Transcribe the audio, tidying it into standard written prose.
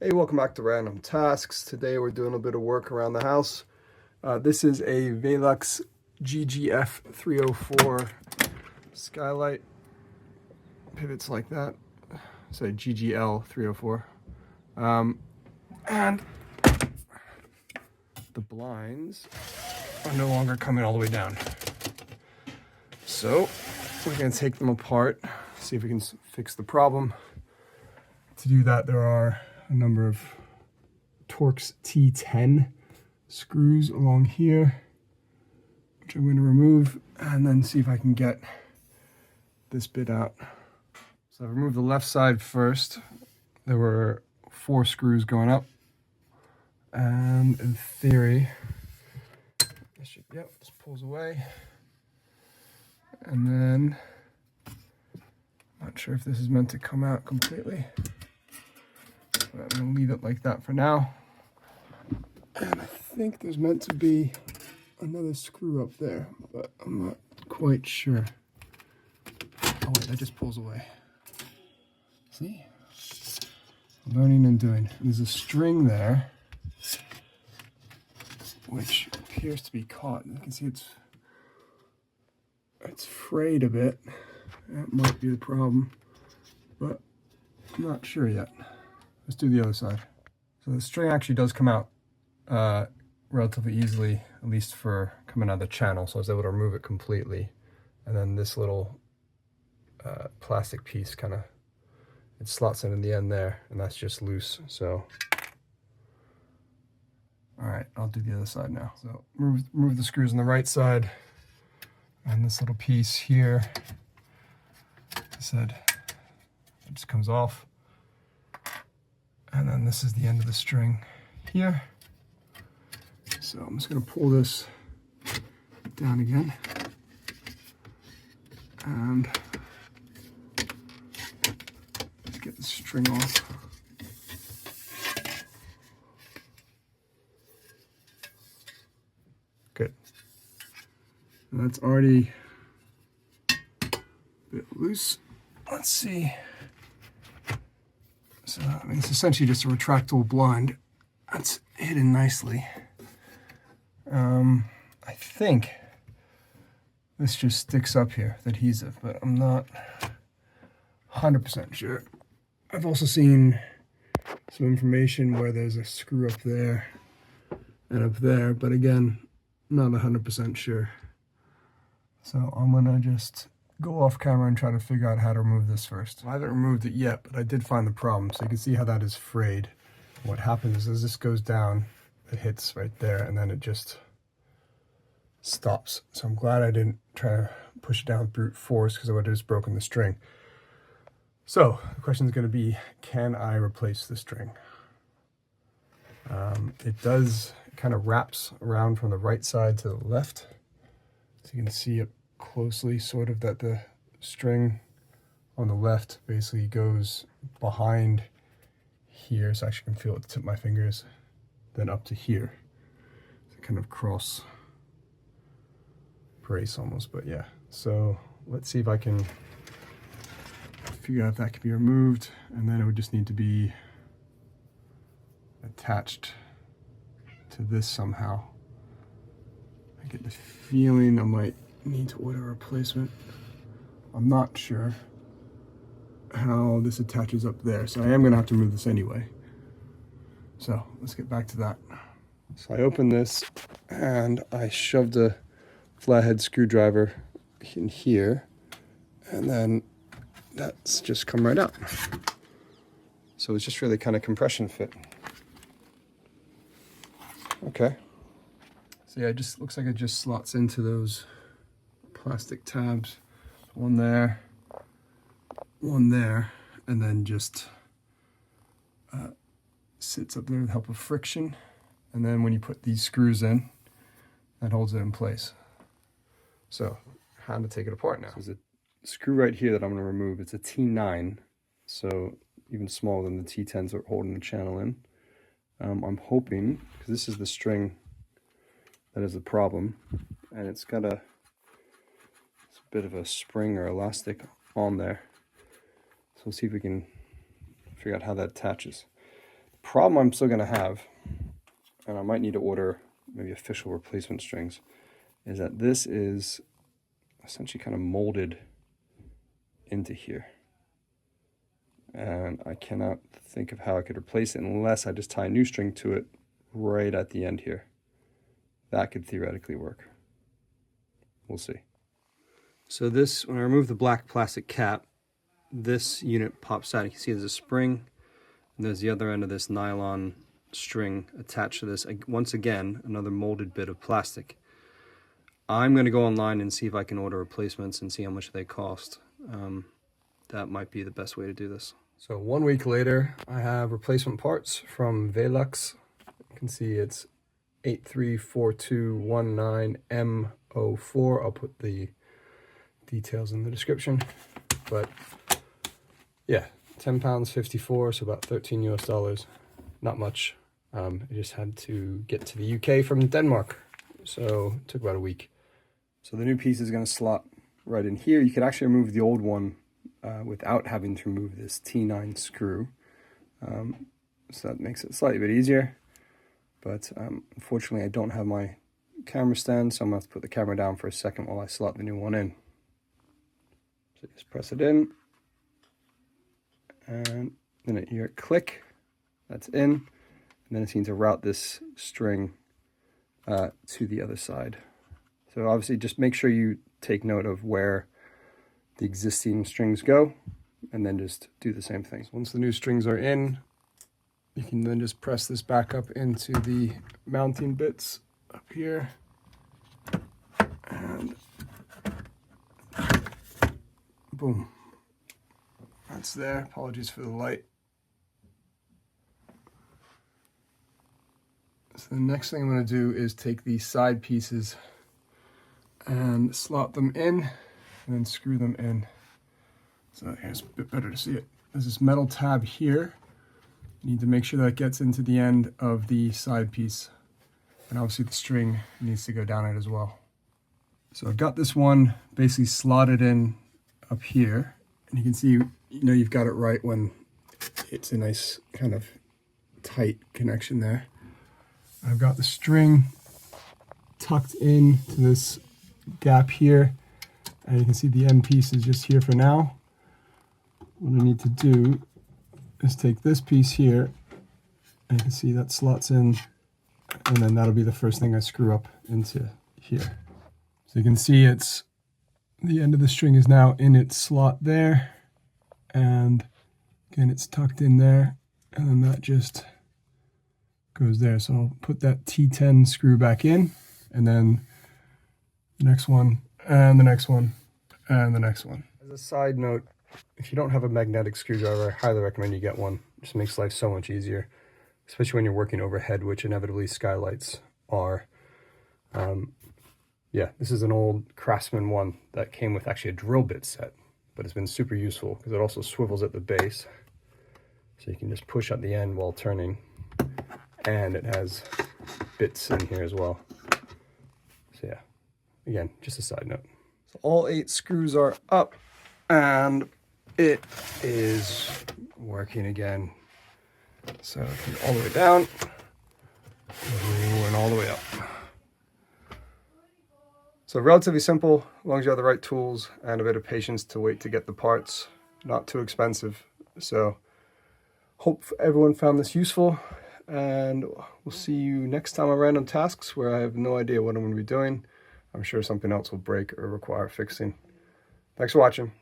Hey, welcome back to Random Tasks. Today we're doing a bit of work around the house. This is a Velux GGL 304 Skylight. Pivots like that. Say GGL 304. And the blinds are no longer coming all the way down. So we're going to take them apart, see if we can fix the problem. To do that, there are a number of Torx T-10 screws along here, which I'm going to remove, and then see if I can get this bit out. So I removed the left side first. There were 4 screws going up, and in theory, this should, this pulls away. And then, not sure if this is meant to come out completely. I'm going to leave it like that for now. And I think there's meant to be another screw up there, but I'm not quite sure. Oh wait, that just pulls away. See? Learning and doing. There's a string there, which appears to be caught. You can see it's frayed a bit. That might be the problem, but I'm not sure yet. Let's do the other side. So the string actually does come out relatively easily, at least for coming out of the channel. So I was able to remove it completely. And then this little plastic piece it slots in the end there, and that's just loose. So, all right, I'll do the other side now. So remove the screws on the right side, and this little piece here, like I said, it just comes off. And then this is the end of the string here. So I'm just going to pull this down again. And let's get the string off. Good. And that's already a bit loose. Let's see. So, I mean, it's essentially just a retractable blind. That's hidden nicely. I think this just sticks up here, the adhesive, but I'm not 100% sure. I've also seen some information where there's a screw up there and up there, but again, not 100% sure. So I'm gonna just go off camera and try to figure out how to remove this first. I haven't removed it yet, but I did find the problem. So you can see how that is frayed. What happens is as this goes down, it hits right there and then it just stops. So I'm glad I didn't try to push it down with brute force, because I would have just broken the string. So the question is going to be, can I replace the string? It kind of wraps around from the right side to the left. So you can see it closely, sort of, that the string on the left basically goes behind here, so I actually can feel it at the tip of my fingers, then up to here. It's a kind of cross brace almost, but yeah. So let's see if I can figure out if that can be removed, and then it would just need to be attached to this somehow. I get the feeling I might need to order a replacement. I'm not sure how this attaches up there, so I am going to have to move this anyway. So let's get back to that. So I opened this and I shoved a flathead screwdriver in here, and then that's just come right out. So it's just really kind of compression fit. Okay. So yeah, it just looks like it just slots into those plastic tabs. One there, and then just sits up there with the help of friction. And then when you put these screws in, that holds it in place. So how to take it apart now. So there's a screw right here that I'm going to remove. It's a T9, so even smaller than the T10s that are holding the channel in. I'm hoping, because this is the string that is the problem, and it's got a bit of a spring or elastic on there. So we'll see if we can figure out how that attaches. problem I'm still going to have, and I might need to order maybe official replacement strings, is that this is essentially kind of molded into here. And I cannot think of how I could replace it unless I just tie a new string to it right at the end here. That could theoretically work. We'll see. So this, when I remove the black plastic cap, this unit pops out. You can see there's a spring, and there's the other end of this nylon string attached to this. Once again, another molded bit of plastic. I'm going to go online and see if I can order replacements and see how much they cost. That might be the best way to do this. So 1 week later, I have replacement parts from Velux. You can see it's 834219M04. I'll put the details in the description. But yeah, £10, 54, so about $13 US. Not much. I just had to get to the UK from Denmark, so it took about a week. So the new piece is going to slot right in here. You could actually remove the old one without having to remove this T9 screw. So that makes it slightly bit easier. But unfortunately, I don't have my camera stand, so I'm going to have to put the camera down for a second while I slot the new one in. So just press it in. And then you hear it click. That's in. And then it's going to route this string to the other side. So obviously just make sure you take note of where the existing strings go, and then just do the same thing. Once the new strings are in, you can then just press this back up into the mounting bits up here. And boom. That's there. Apologies for the light. So the next thing I'm going to do is take these side pieces and slot them in and then screw them in. So here's a bit better to see it. There's this metal tab here. You need to make sure that gets into the end of the side piece. And obviously the string needs to go down it as well. So I've got this one basically slotted in up here. And you can see, you've got it right when it's a nice kind of tight connection there. I've got the string tucked in to this gap here, and you can see the end piece is just here for now. What I need to do is take this piece here, and you can see that slots in, and then that'll be the first thing I screw up into here. So you can see it's the end of the string is now in its slot there, and again it's tucked in there, and then that just goes there. So I'll put that T10 screw back in, and then the next one, and the next one, and the next one. As a side note, if you don't have a magnetic screwdriver, I highly recommend you get one. It just makes life so much easier, especially when you're working overhead, which inevitably Skylights are. Yeah, this is an old Craftsman one that came with actually a drill bit set, but it's been super useful because it also swivels at the base. So you can just push at the end while turning, and it has bits in here as well. So yeah, again, just a side note. So all 8 screws are up, and it is working again. So all the way down, and all the way up. So relatively simple, as long as you have the right tools and a bit of patience to wait to get the parts. Not too expensive. So hope everyone found this useful, and we'll see you next time on Random Tasks, where I have no idea what I'm going to be doing. I'm sure something else will break or require fixing. Thanks for watching.